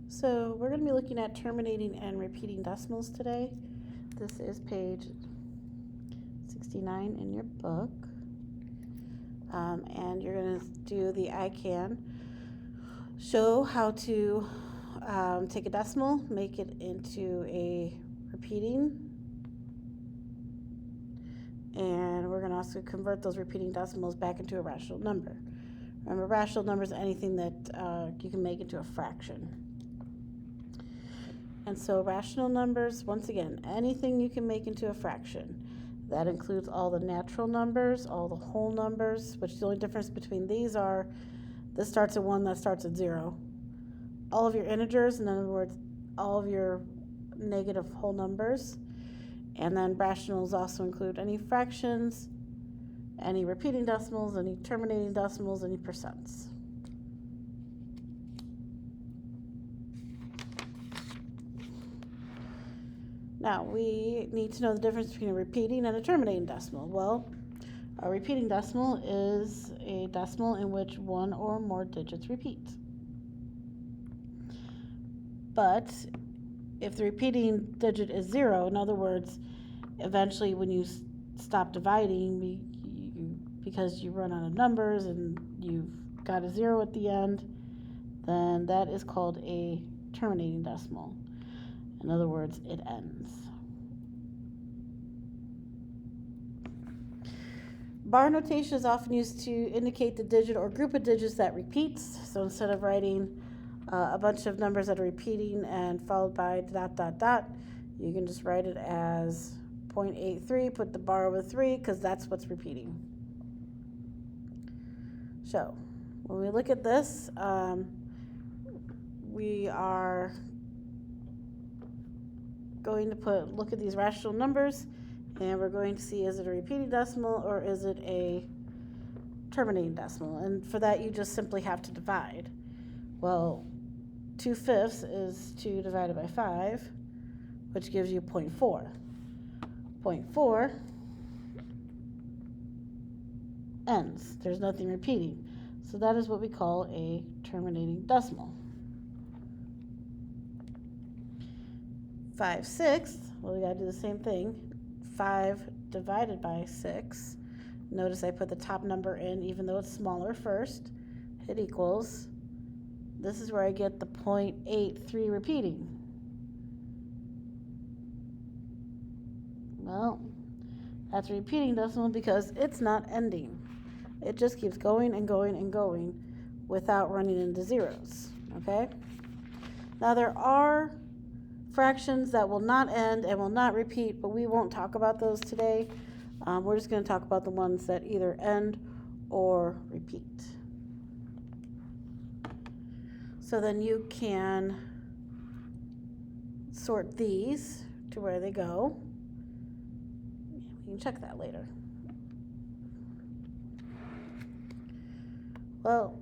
So we're going to be looking at terminating and repeating decimals today. This is page 69 in your book. And you're going to do the I can. Show how to take a decimal, make it into a repeating, and we're going to also convert those repeating decimals back into a rational number. Remember, rational numbers are anything that you can make into a fraction. And so rational numbers, once again, anything you can make into a fraction. That includes all the natural numbers, all the whole numbers, which the only difference between these are this starts at 1, that starts at 0. All of your integers, in other words, all of your negative whole numbers. And then rationals also include any fractions, any repeating decimals, any terminating decimals, any percents. Now, we need to know the difference between a repeating and a terminating decimal. Well, a repeating decimal is a decimal in which one or more digits repeat. But if the repeating digit is 0, in other words, eventually when you stop dividing because you run out of numbers and you've got a 0 at the end, then that is called a terminating decimal. In other words, it ends. Bar notation is often used to indicate the digit or group of digits that repeats. So instead of writing a bunch of numbers that are repeating and followed by ... you can just write it as 0.83, put the bar over 3, because that's what's repeating. So when we look at this, we are going to look at these rational numbers, and we're going to see, is it a repeating decimal or is it a terminating decimal? And for that, you just simply have to divide. Well, 2/5 is 2 divided by 5, which gives you 0.4. 0.4 ends. There's nothing repeating. So that is what we call a terminating decimal. 5/6, well, we got to do the same thing. 5 divided by 6. Notice I put the top number in, even though it's smaller first. Hit equals. This is where I get the 0.83 repeating. Well, that's a repeating decimal because it's not ending. It just keeps going and going and going without running into zeros, okay? Now there are fractions that will not end and will not repeat, but we won't talk about those today. We're just going to talk about the ones that either end or repeat. So then you can sort these to where they go. You can check that later. Well,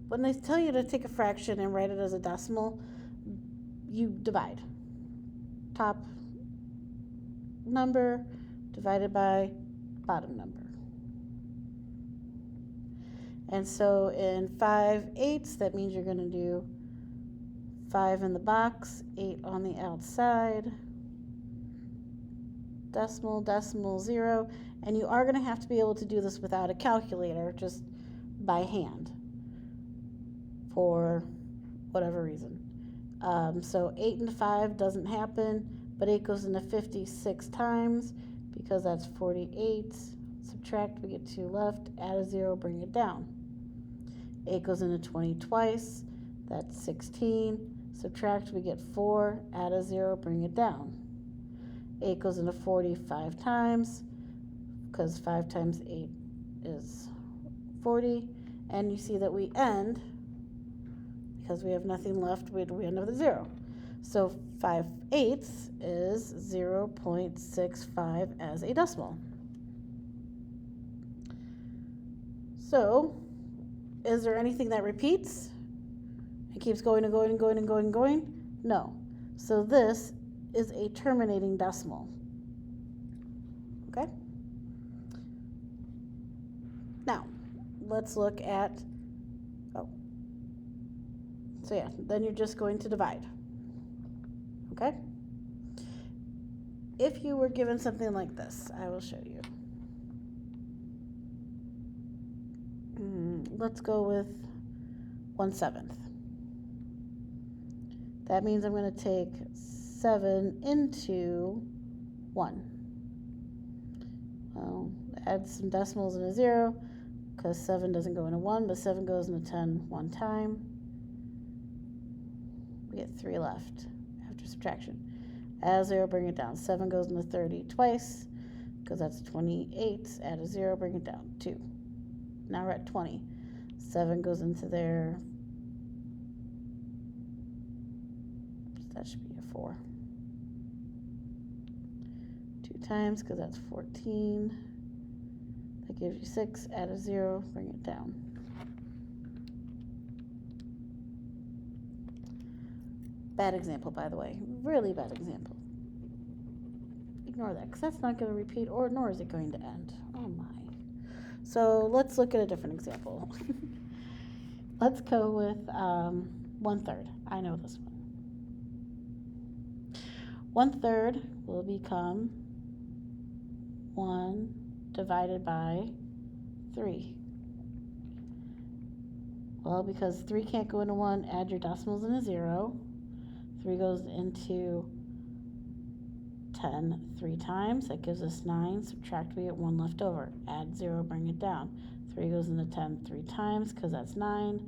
when they tell you to take a fraction and write it as a decimal, you divide. Top number divided by bottom number. And so in 5/8, that means you're going to do 5 in the box, 8 on the outside, decimal, decimal, 0. And you are going to have to be able to do this without a calculator, just by hand, for whatever reason. So 8 into 5 doesn't happen, but 8 goes into 56 times because that's 48. Subtract, we get 2 left, add a 0, bring it down. 8 goes into 20 twice, that's 16. Subtract, we get 4, add a 0, bring it down. 8 goes into 45 times, because 5 times 8 is 40. And you see that we end, because we have nothing left, we end with a 0. So 5/8 is 0.65 as a decimal. So, is there anything that repeats? It keeps going and going and going and going and going? No. So this is a terminating decimal. Okay? Now, let's look at, So yeah, then you're just going to divide. Okay? If you were given something like this, I will show you. Let's go with 1/7. That means I'm going to take 7 into 1. Well, add some decimals and a 0, because 7 doesn't go into 1, but 7 goes into 10 one time. We get 3 left after subtraction. Add a 0, bring it down. 7 goes into 30 twice, because that's 28. Add a 0, bring it down. 2. Now we're at 20. 7 goes into there. That should be a 4. 2 times, because that's 14. That gives you 6. Add a 0, bring it down. Bad example, by the way. Really bad example. Ignore that, because that's not going to repeat, or nor is it going to end. Oh my. So let's look at a different example. Let's go with 1/3. I know this one. 1/3 will become 1 divided by 3. Well, because 3 can't go into 1, add your decimals and a 0. 3 goes into 10 3 times. That gives us 9. Subtract, we get 1 left over. Add 0, bring it down. 3 goes into 10 3 times, because that's 9.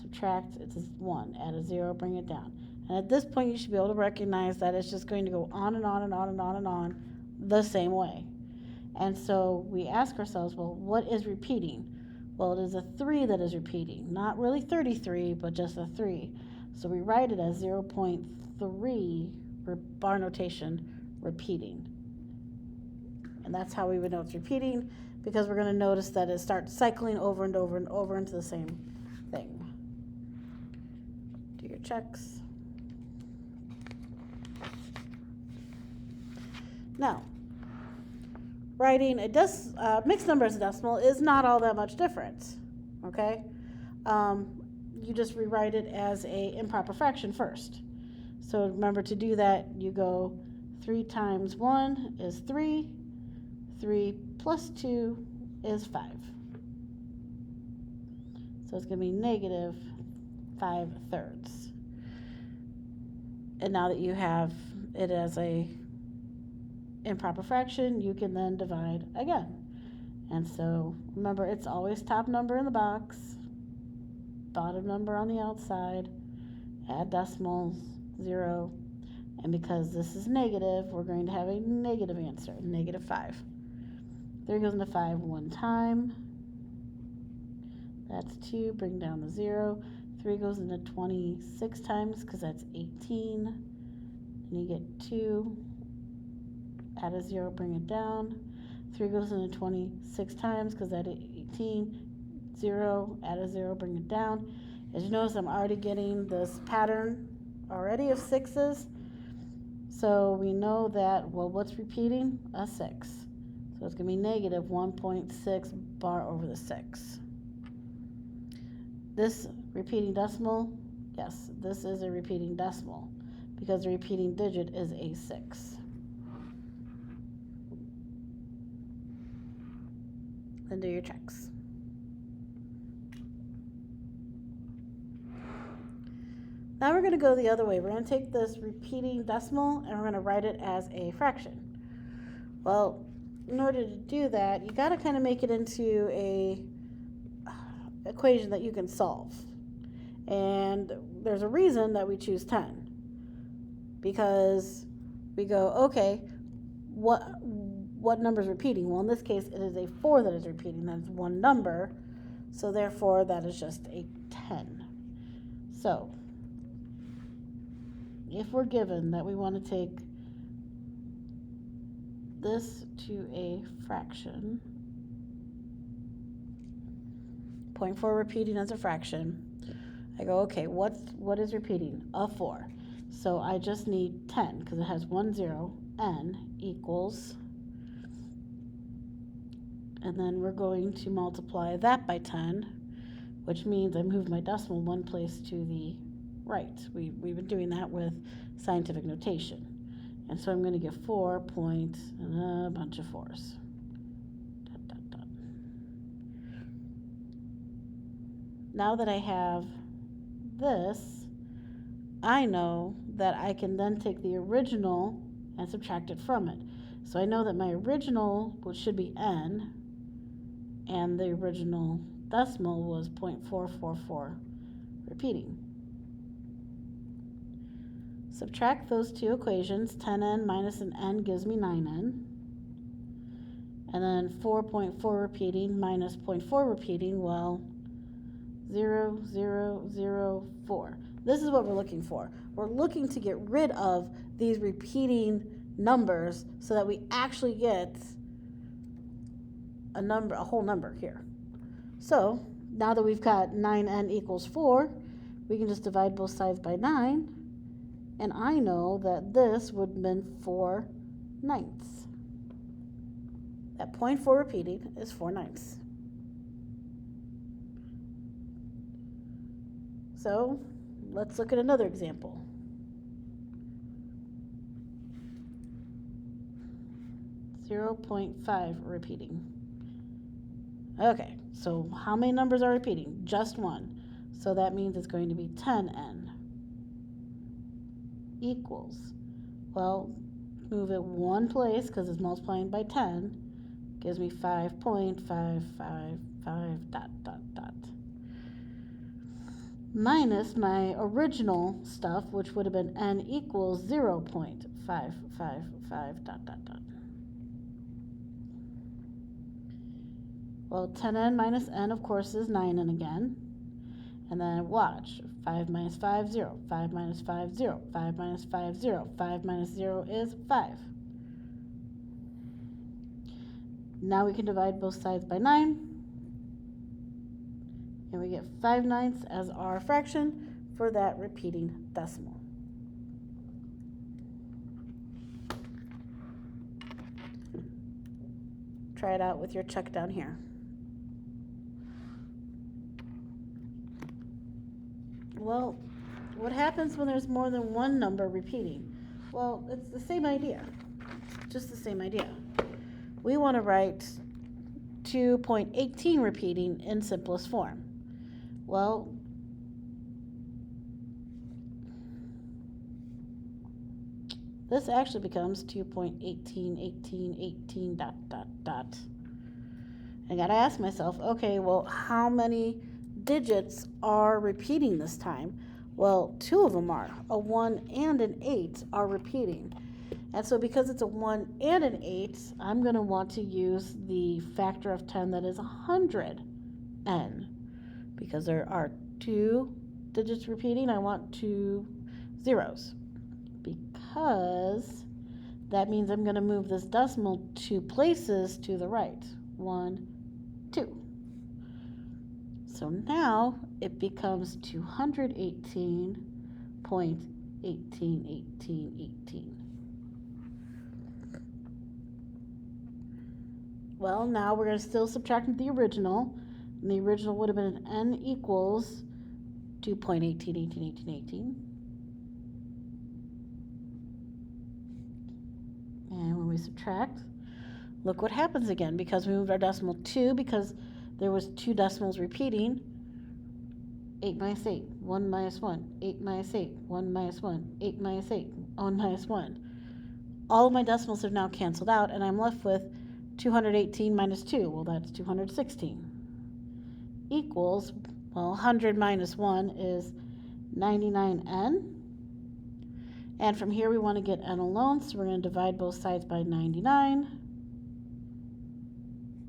Subtract, it's 1. Add a 0, bring it down. And at this point, you should be able to recognize that it's just going to go on and on and on and on and on the same way. And so we ask ourselves, well, what is repeating? Well, it is a 3 that is repeating. Not really 33, but just a 3. So we write it as 0.3, bar notation, repeating. And that's how we would know it's repeating, because we're going to notice that it starts cycling over and over and over into the same thing. Do your checks. Now, writing a mixed number as a decimal is not all that much different, okay? You just rewrite it as a improper fraction first. So remember, to do that, you go 3 times 1 is 3. 3 plus 2 is 5. So it's going to be negative 5/3. And now that you have it as a improper fraction, you can then divide again. And so remember, it's always top number in the box, bottom number on the outside, add decimals, 0, and because this is negative, we're going to have a negative answer, negative 5. 3 goes into 5 one time, that's 2, bring down the 0. 3 goes into 26 times, because that's 18, and you get 2. Add a 0, bring it down. 3 goes into 26 times, because that's 18. 0, add a 0, bring it down. As you notice, I'm already getting this pattern already of 6s. So we know that, well, what's repeating? A 6. So it's going to be negative 1.6 bar over the 6. This repeating decimal, yes, this is a repeating decimal, because the repeating digit is a 6. Then do your checks. Now we're going to go the other way. We're going to take this repeating decimal and we're going to write it as a fraction. Well, in order to do that, you got to kind of make it into a equation that you can solve. And there's a reason that we choose 10. Because we go, okay, what number is repeating? Well, in this case, it is a 4 that is repeating. That's one number. So therefore, that is just a 10. So if we're given that we want to take this to a fraction, 0.4 repeating as a fraction, I go, okay, what is repeating? A 4. So I just need 10, because it has 1 0, n equals, and then we're going to multiply that by 10, which means I move my decimal one place to the right. We've been doing that with scientific notation. And so I'm going to get 4 point and a bunch of 4s. Dot, dot, dot. Now that I have this, I know that I can then take the original and subtract it from it. So I know that my original, which should be n, and the original decimal was 0.444 repeating. Subtract those two equations. 10n minus an n gives me 9n. And then 4.4 repeating minus 0.4 repeating, well, 0, 0, 0, 4. This is what we're looking for. We're looking to get rid of these repeating numbers so that we actually get a whole number here. So now that we've got 9n equals 4, we can just divide both sides by 9, and I know that this would have been 4/9. That 0.4 repeating is 4/9. So let's look at another example. .5 repeating. Okay, so how many numbers are repeating? Just one. So that means it's going to be 10n equals, well, move it one place because it's multiplying by 10, gives me 5.555 dot, dot, dot. Minus my original stuff, which would have been n equals 0.555 dot, dot, dot. Well, 10n minus n, of course, is 9n again. And then watch. 5 minus 5, 0. 5 minus 5, 0. 5 minus 5, 0. 5 minus 0 is 5. Now we can divide both sides by 9. And we get 5/9 as our fraction for that repeating decimal. Try it out with your check down here. Well, what happens when there's more than one number repeating? Well, it's the same idea, just the same idea. We want to write 2.18 repeating in simplest form. Well, this actually becomes 2.181818 dot, dot, dot. I gotta ask myself, okay, well, how many digits are repeating this time? Well, two of them are. A 1 and an 8 are repeating. And so because it's a 1 and an 8, I'm going to want to use the factor of 10 that is 100n. Because there are two digits repeating, I want 2 zeros. Because that means I'm going to move this decimal 2 places to the right. 1, 2. So now it becomes 218.181818. Well, now we're going to still subtract the original. And the original would have been n equals 2.18181818. And when we subtract, look what happens again, because we moved our decimal 2, because there was 2 decimals repeating. 8 minus 8, 1 minus 1, 8 minus 8, 1 minus 1, 8 minus 8, 1 minus 1. All of my decimals have now canceled out, and I'm left with 218 minus 2. Well, that's 216. Equals, well, 100 minus 1 is 99n. And from here we want to get n alone, so we're going to divide both sides by 99.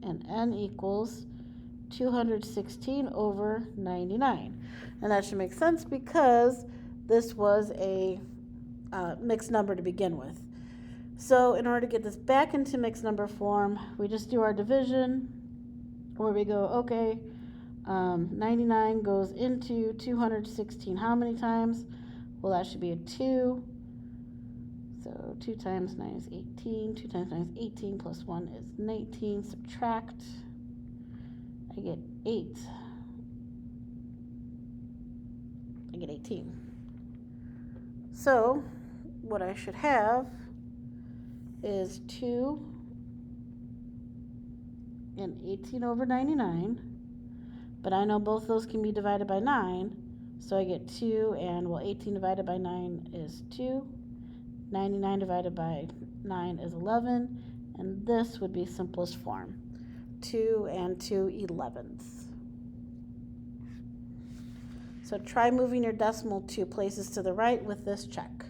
And n equals 216 over 99. And that should make sense because this was a mixed number to begin with. So in order to get this back into mixed number form, we just do our division, where we go, okay, 99 goes into 216 how many times? Well, that should be a 2. So 2 times 9 is 18. 2 times 9 is 18 plus 1 is 19. Subtract. I get 8. I get 18. So what I should have is 2 and 18 over 99, but I know both those can be divided by 9, so I get 2, and 18 divided by 9 is 2, 99 divided by 9 is 11, and this would be simplest form, 2 and 2/11. So try moving your decimal 2 places to the right with this check.